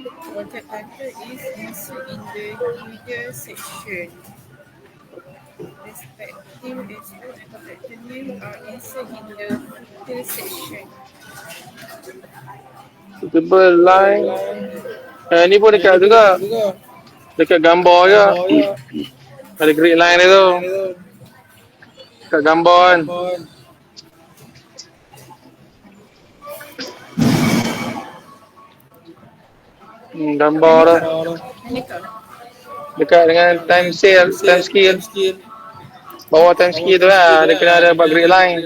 Project title is insert in the header section. Respective expo and contractor name are insert in the footer section. Suitable line. Ni pun dekat juga. Dekat gambar je. Ada grid line dia tu. Dekat gambar kan. Gambar tu. Dekat dengan time sale, time skill. Bawah time skill tu lah. Dia kena ada buat grid line.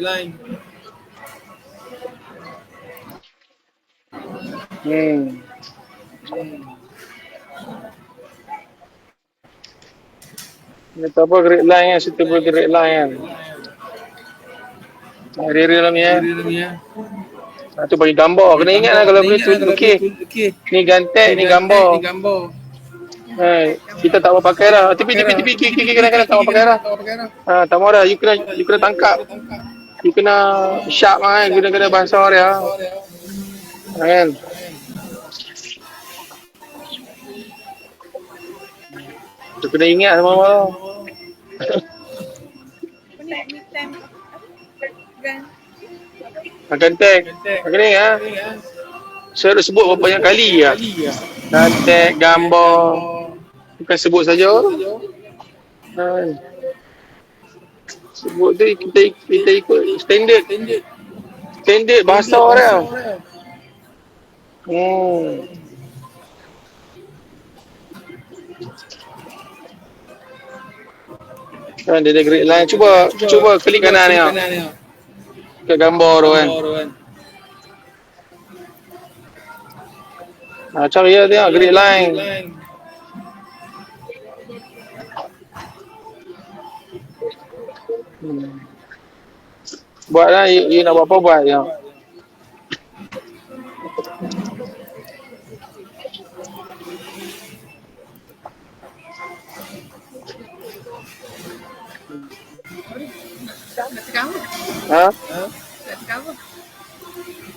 Dia tahu apa grid line kan. Suitable grid line kan. Real lah ni ya. Tu bagi gambar. Kena ingat lah kalau boleh tu. Okey. Ni gantek, ni gambar. Kita tak mau pakai dah. Tepi kadang-kadang tak mau pakai dah. Tak mau dah. You kena tangkap. You kena sharp lah kan. Guna-guna bahasa dia. Kan. Tu kena ingat semua. Gantek. Kena ingat. Saya dah sebut berapa banyak kali lah. Gantek, gambar. Bukan sebut saja. Sebut tu kita ikut standard bahasa dia. Kan dia ada grid line. Cuba klik kanan ni. Ke gambar tu kan. Cari dia tengok grid line. Buatlah, you nak buat apa buat je.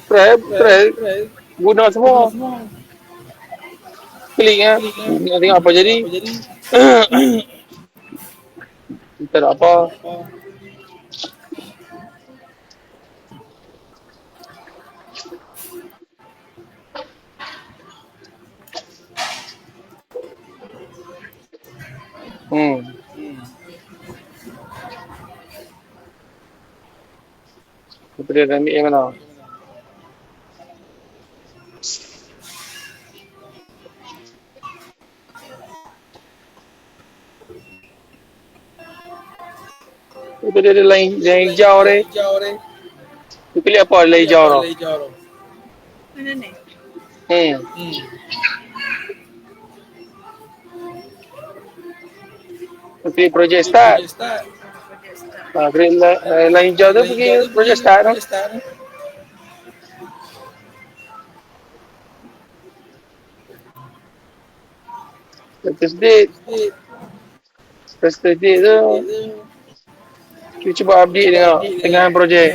Try guna semua. Klik ya. Nak tengok apa jadi. Kita nak apa. Apa dia ambil yang mana? Itu dia ada line hijau ni. Tu pilih apa line hijau tu? Mana ni? Pilih project start. Green line hijau tu pergi project start tu. Status date tu. Kita cuba update tengok tengah projek.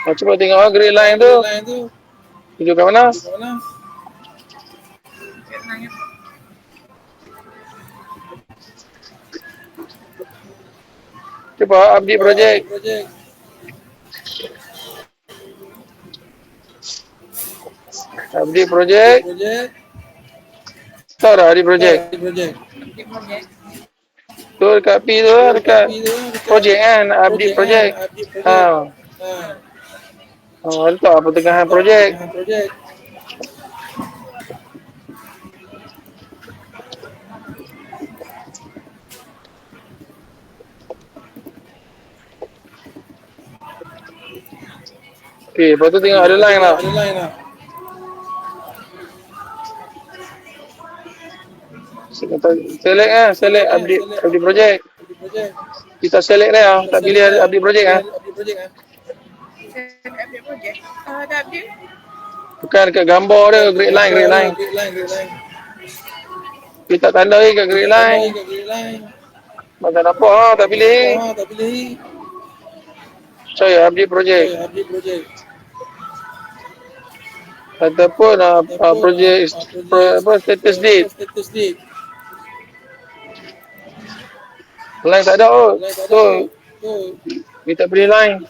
Cuba tengok grid line tu. Tuju kat mana? Cuba update projek. Update projek. Tahu dah update projek? Tu dekat P tu, dekat projek kan, update projek. Letak pertengahan projek. Okey, lepas tu tengok ada line lah. Select update projek. Kita select dia, tak pilih update projek ah. Update projek. Ada update? Bukan dekat gambar dia, grid line. Kita tanda lagi kat grid line. Tak nampak lah, tak pilih. Saya update projek. Ataupun projek status date. Line tak ada kot. So, kita pilih line.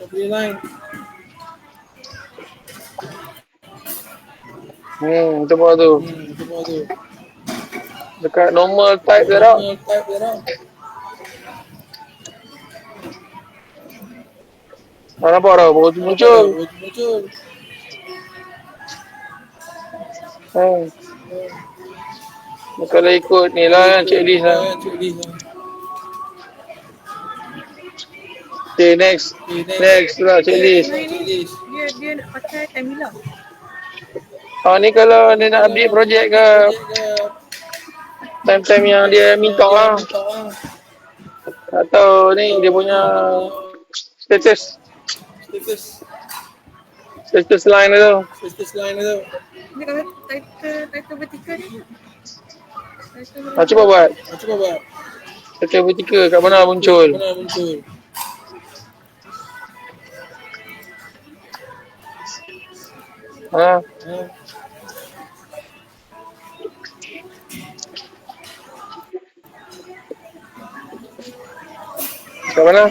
Itu apa tu? Dekat normal type dia tak? Tak nampak tau, baru muncul. Kalau ikut ni lah, checklist lah. Okay, next lah checklist. Dia nak pakai time hilang. Ni kalau dia nak update projek ke time-time yang dia minta lah. Atau ni dia punya status line tu. Ni kalau title vertical ni. Cuba buat. Title vertical kat mana muncul? Kat mana?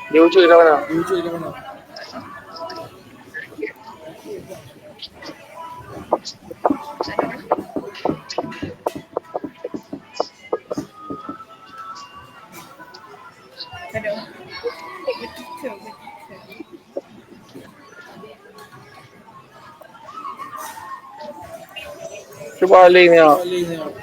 Dia wujud kat mana? Ada vertical. Cuba link ni tengok.